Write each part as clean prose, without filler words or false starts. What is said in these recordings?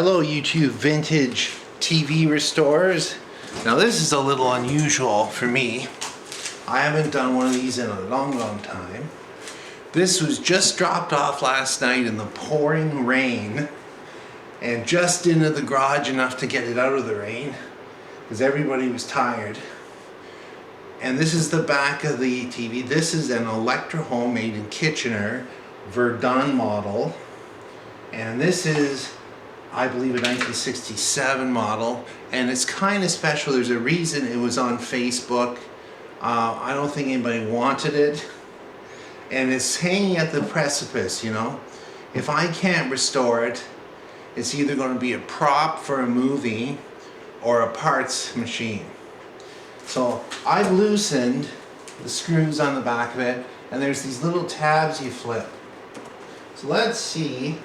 Hello YouTube vintage TV restorers. Now this is a little unusual for me. I haven't done one of these in a long time. This was just dropped off last night in the pouring rain and just into the garage enough to get it out of the rain because everybody was tired. And this is the back of the TV. This is an Electrohome made in Kitchener, Verdun model. And this is, I believe, a 1967 model, and it's kind of special. There's a reason it was on Facebook. I don't think anybody wanted it, and it's hanging at the precipice, you know. If I can't restore it, it's either going to be a prop for a movie or a parts machine. So I've loosened the screws on the back of it, and there's these little tabs you flip. So let's see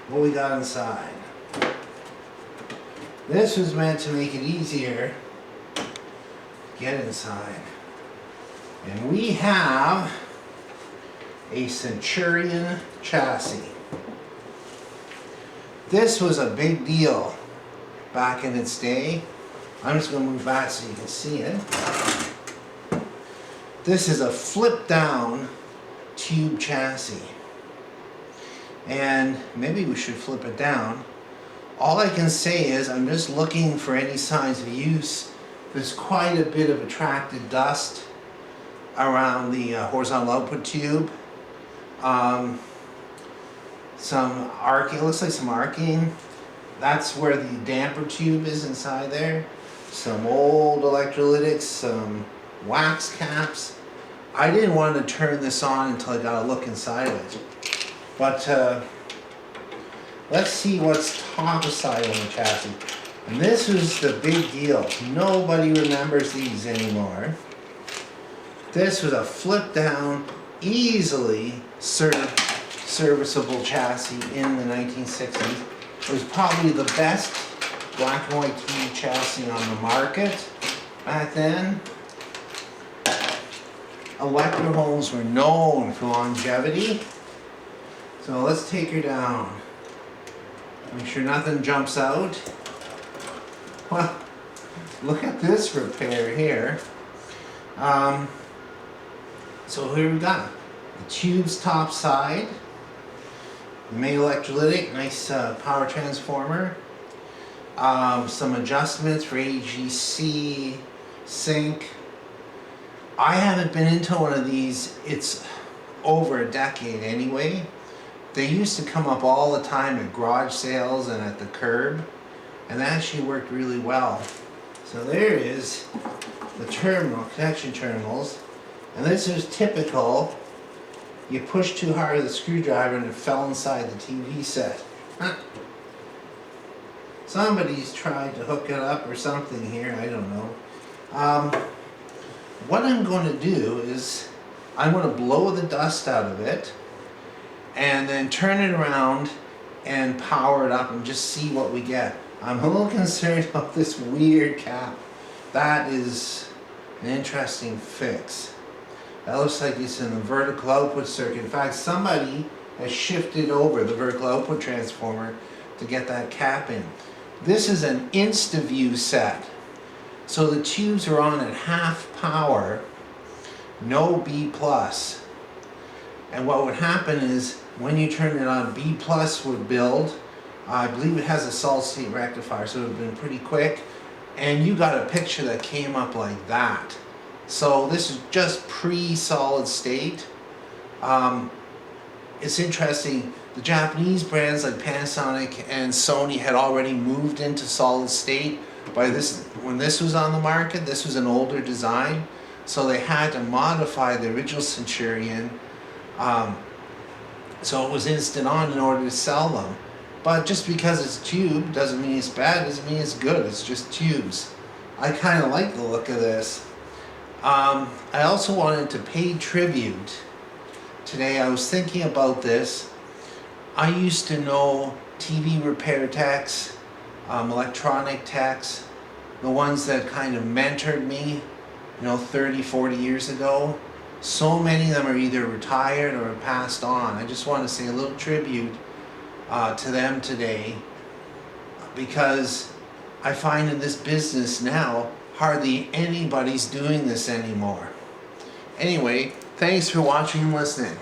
what we got inside. This was meant to make it easier to get inside. And we have a Centurion Chassis. This was a big deal back in its day. I'm just going to move back so you can see it. This is a flip down tube chassis. And maybe we should flip it down. All I can say is I'm just looking for any signs of use. There's quite a bit of attracted dust around the horizontal output tube. Some arcing, it looks like some arcing. That's where the damper tube is inside there. Some old electrolytics, some wax caps. I didn't want to turn this on until I got a look inside of it. But let's see what's top side on the chassis. And this was the big deal. Nobody remembers these anymore. This was a flip down, easily serviceable chassis in the 1960s. It was probably the best black and white TV chassis on the market back then. Electrohomes were known for longevity. So let's take her down. Make sure nothing jumps out. Well, look at this repair here. So here we got the tube's top side, the main electrolytic, nice power transformer, some adjustments for AGC, sync. I haven't been into one of these. It's over a decade anyway. They used to come up all the time at garage sales and at the curb, and that actually worked really well. So there is the terminal, connection terminals, and this is typical. You push too hard with the screwdriver and it fell inside the TV set. Somebody's tried to hook it up or something here, I don't know. What I'm going to do is I'm going to blow the dust out of it and then turn it around and power it up and just see what we get. I'm a little concerned about this weird cap. That is an interesting fix. That looks like it's in the vertical output circuit. In fact, somebody has shifted over the vertical output transformer to get that cap in. This is an InstaView set. So the tubes are on at half power, no B+. And what would happen is when you turn it on, B+ would build. I believe it has a solid state rectifier, so it would have been pretty quick. And you got a picture that came up like that. So this is just pre-solid state. It's interesting, the Japanese brands like Panasonic and Sony had already moved into solid state by this. When this was on the market, this was an older design, so they had to modify the original Centurion. So it was instant on in order to sell them. But just because it's tube doesn't mean it's bad, doesn't mean it's good, it's just tubes. I kind of like the look of this. I also wanted to pay tribute today. I was thinking about this. I used to know TV repair techs, electronic techs, the ones that kind of mentored me, 30, 40 years ago. So many of them are either retired or passed on. I just want to say a little tribute to them today, because I find in this business now hardly anybody's doing this anymore. Anyway, thanks for watching and listening.